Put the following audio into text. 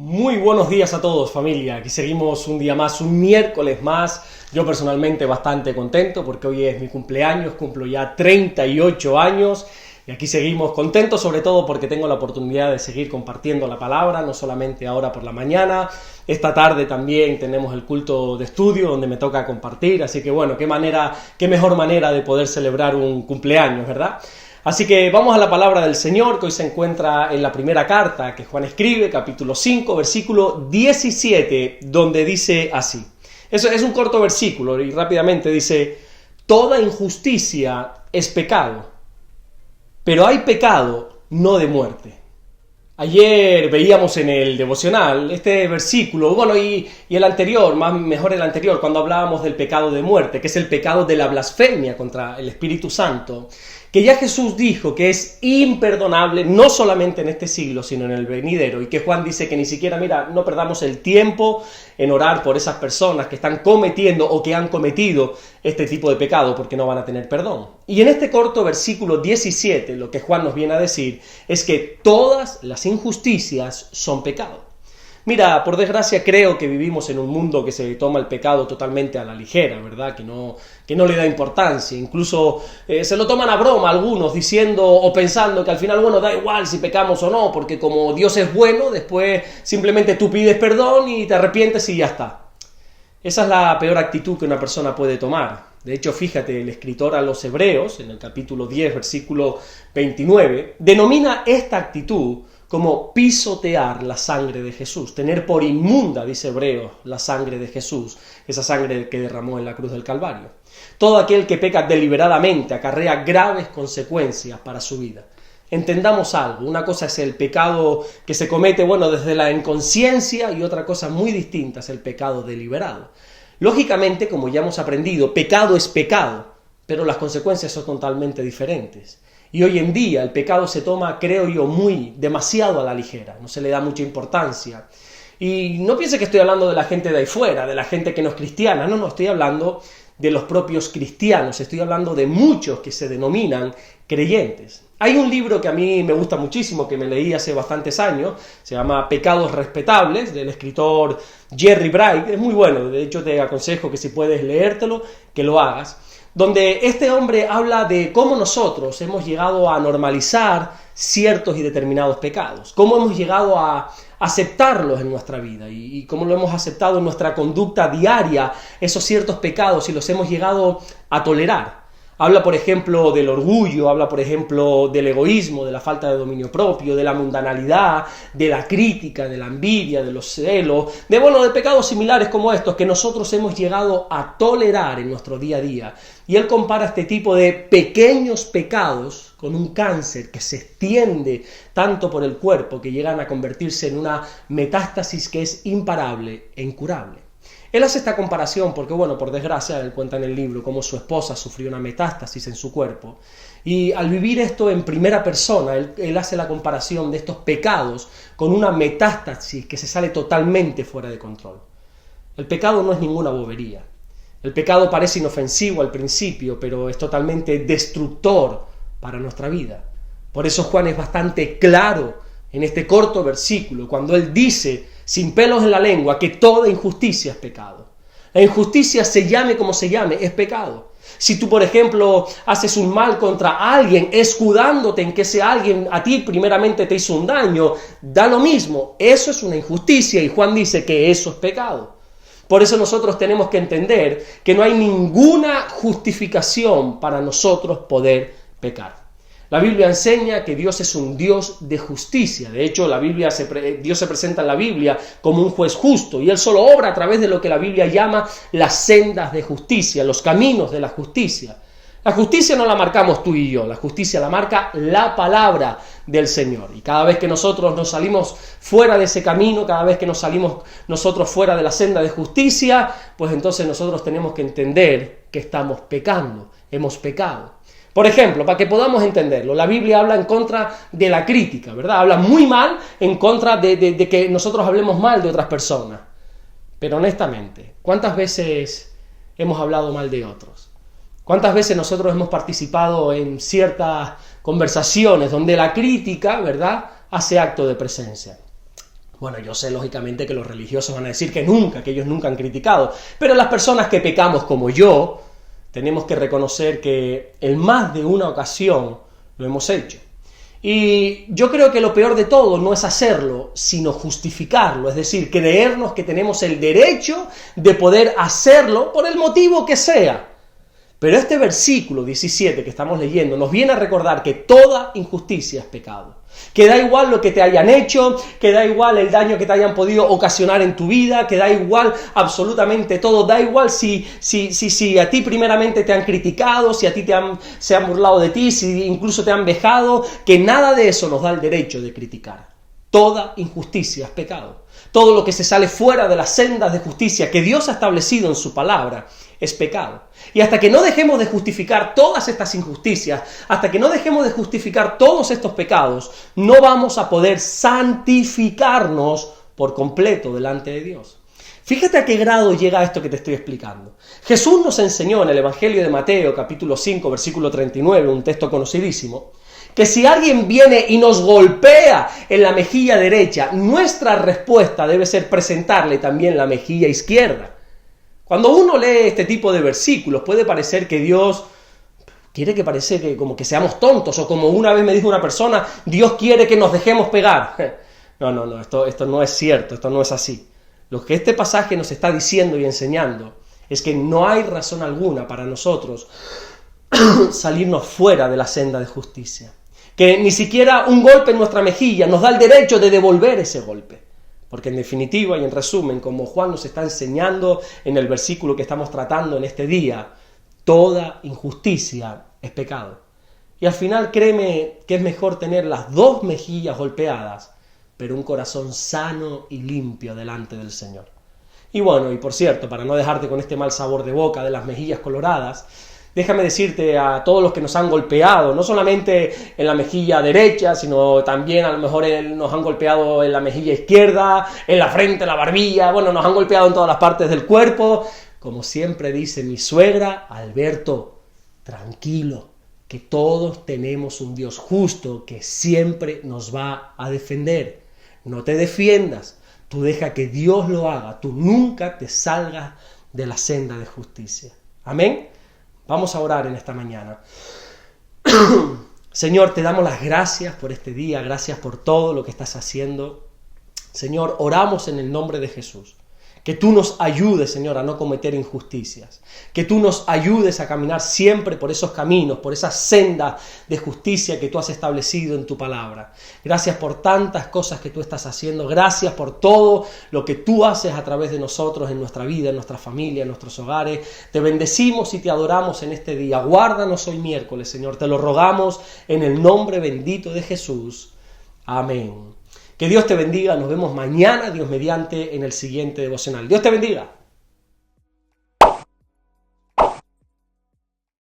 Muy buenos días a todos, familia. Aquí seguimos un día más, un miércoles más. Yo personalmente bastante contento porque hoy es mi cumpleaños, cumplo ya 38 años y aquí seguimos contentos, sobre todo porque tengo la oportunidad de seguir compartiendo la palabra, no solamente ahora por la mañana. Esta tarde también tenemos el culto de estudio donde me toca compartir, así que bueno, qué mejor manera de poder celebrar un cumpleaños, ¿verdad? Así que vamos a la palabra del Señor, que hoy se encuentra en la primera carta que Juan escribe, capítulo 5, versículo 17, donde dice así. Eso es un corto versículo y rápidamente dice: toda injusticia es pecado, pero hay pecado no de muerte. Ayer veíamos en el devocional este versículo, bueno, y el anterior, mejor el anterior, cuando hablábamos del pecado de muerte, que es el pecado de la blasfemia contra el Espíritu Santo, que ya Jesús dijo que es imperdonable, no solamente en este siglo, sino en el venidero, y que Juan dice que ni siquiera, no perdamos el tiempo en orar por esas personas que están cometiendo o que han cometido este tipo de pecado, porque no van a tener perdón. Y en este corto versículo 17, lo que Juan nos viene a decir es que todas las injusticias son pecado. Mira, por desgracia creo que vivimos en un mundo que se toma el pecado totalmente a la ligera, ¿verdad? Que no le da importancia, incluso se lo toman a broma algunos diciendo o pensando que al final, bueno, da igual si pecamos o no, porque como Dios es bueno, después simplemente tú pides perdón y te arrepientes y ya está. Esa es la peor actitud que una persona puede tomar. De hecho, fíjate, el escritor a los Hebreos, en el capítulo 10, versículo 29, denomina esta actitud como pisotear la sangre de Jesús, tener por inmunda, dice Hebreos, la sangre de Jesús, esa sangre que derramó en la cruz del Calvario. Todo aquel que peca deliberadamente acarrea graves consecuencias para su vida. Entendamos algo, una cosa es el pecado que se comete, desde la inconsciencia, y otra cosa muy distinta es el pecado deliberado. Lógicamente, como ya hemos aprendido, pecado es pecado, pero las consecuencias son totalmente diferentes. Y hoy en día el pecado se toma, creo yo, demasiado a la ligera, no se le da mucha importancia. Y no piense que estoy hablando de la gente de ahí fuera, de la gente que no es cristiana, no, estoy hablando de los propios cristianos, estoy hablando de muchos que se denominan creyentes. Hay un libro que a mí me gusta muchísimo, que me leí hace bastantes años, se llama Pecados Respetables, del escritor Jerry Bright, es muy bueno, de hecho te aconsejo que si puedes leértelo, que lo hagas, donde este hombre habla de cómo nosotros hemos llegado a normalizar ciertos y determinados pecados, cómo hemos llegado a aceptarlos en nuestra vida y cómo lo hemos aceptado en nuestra conducta diaria, esos ciertos pecados, y los hemos llegado a tolerar. Habla, por ejemplo, del orgullo, habla, por ejemplo, del egoísmo, de la falta de dominio propio, de la mundanalidad, de la crítica, de la envidia, de los celos, de pecados similares como estos que nosotros hemos llegado a tolerar en nuestro día a día. Y él compara este tipo de pequeños pecados con un cáncer que se extiende tanto por el cuerpo que llegan a convertirse en una metástasis que es imparable e incurable. Él hace esta comparación porque, por desgracia, él cuenta en el libro cómo su esposa sufrió una metástasis en su cuerpo. Y al vivir esto en primera persona, él hace la comparación de estos pecados con una metástasis que se sale totalmente fuera de control. El pecado no es ninguna bobería. El pecado parece inofensivo al principio, pero es totalmente destructor para nuestra vida. Por eso Juan es bastante claro en este corto versículo, cuando él dice, sin pelos en la lengua, que toda injusticia es pecado. La injusticia, se llame como se llame, es pecado. Si tú, por ejemplo, haces un mal contra alguien, escudándote en que ese alguien a ti primeramente te hizo un daño, da lo mismo, eso es una injusticia, y Juan dice que eso es pecado. Por eso nosotros tenemos que entender que no hay ninguna justificación para nosotros poder pecar. La Biblia enseña que Dios es un Dios de justicia. De hecho, Dios se presenta en la Biblia como un juez justo, y Él solo obra a través de lo que la Biblia llama las sendas de justicia, los caminos de la justicia. La justicia no la marcamos tú y yo, la justicia la marca la palabra del Señor. Y cada vez que nosotros nos salimos fuera de ese camino, cada vez que nos salimos nosotros fuera de la senda de justicia, pues entonces nosotros tenemos que entender que estamos pecando, hemos pecado. Por ejemplo, para que podamos entenderlo, la Biblia habla en contra de la crítica, ¿verdad? Habla muy mal en contra de que nosotros hablemos mal de otras personas. Pero honestamente, ¿cuántas veces hemos hablado mal de otros? ¿Cuántas veces nosotros hemos participado en ciertas conversaciones donde la crítica, ¿verdad?, hace acto de presencia? Bueno, yo sé lógicamente que los religiosos van a decir que nunca, que ellos nunca han criticado, pero las personas que pecamos como yo, tenemos que reconocer que en más de una ocasión lo hemos hecho. Y yo creo que lo peor de todo no es hacerlo, sino justificarlo, es decir, creernos que tenemos el derecho de poder hacerlo por el motivo que sea. Pero este versículo 17 que estamos leyendo nos viene a recordar que toda injusticia es pecado. Que da igual lo que te hayan hecho, que da igual el daño que te hayan podido ocasionar en tu vida, que da igual absolutamente todo, da igual si a ti primeramente te han criticado, si a ti se han burlado de ti, si incluso te han vejado, que nada de eso nos da el derecho de criticar. Toda injusticia es pecado. Todo lo que se sale fuera de las sendas de justicia que Dios ha establecido en su palabra es pecado. Y hasta que no dejemos de justificar todas estas injusticias, hasta que no dejemos de justificar todos estos pecados, no vamos a poder santificarnos por completo delante de Dios. Fíjate a qué grado llega esto que te estoy explicando. Jesús nos enseñó en el Evangelio de Mateo, capítulo 5, versículo 39, un texto conocidísimo, que si alguien viene y nos golpea en la mejilla derecha, nuestra respuesta debe ser presentarle también la mejilla izquierda. Cuando uno lee este tipo de versículos, puede parecer que Dios quiere que parece que como que seamos tontos, o como una vez me dijo una persona, Dios quiere que nos dejemos pegar. No, esto no es cierto, esto no es así. Lo que este pasaje nos está diciendo y enseñando es que no hay razón alguna para nosotros salirnos fuera de la senda de justicia. Que ni siquiera un golpe en nuestra mejilla nos da el derecho de devolver ese golpe. Porque en definitiva y en resumen, como Juan nos está enseñando en el versículo que estamos tratando en este día, toda injusticia es pecado. Y al final créeme que es mejor tener las dos mejillas golpeadas, pero un corazón sano y limpio delante del Señor. Y bueno, y por cierto, para no dejarte con este mal sabor de boca de las mejillas coloradas, déjame decirte a todos los que nos han golpeado, no solamente en la mejilla derecha, sino también a lo mejor nos han golpeado en la mejilla izquierda, en la frente, en la barbilla, bueno, nos han golpeado en todas las partes del cuerpo. Como siempre dice mi suegra, Alberto, tranquilo, que todos tenemos un Dios justo que siempre nos va a defender. No te defiendas, tú deja que Dios lo haga, tú nunca te salgas de la senda de justicia. Amén. Vamos a orar en esta mañana. Señor, te damos las gracias por este día, gracias por todo lo que estás haciendo. Señor, oramos en el nombre de Jesús. Que tú nos ayudes, Señor, a no cometer injusticias. Que tú nos ayudes a caminar siempre por esos caminos, por esa senda de justicia que tú has establecido en tu palabra. Gracias por tantas cosas que tú estás haciendo. Gracias por todo lo que tú haces a través de nosotros en nuestra vida, en nuestra familia, en nuestros hogares. Te bendecimos y te adoramos en este día. Guárdanos hoy miércoles, Señor. Te lo rogamos en el nombre bendito de Jesús. Amén. Que Dios te bendiga, nos vemos mañana, Dios mediante, en el siguiente devocional. Dios te bendiga.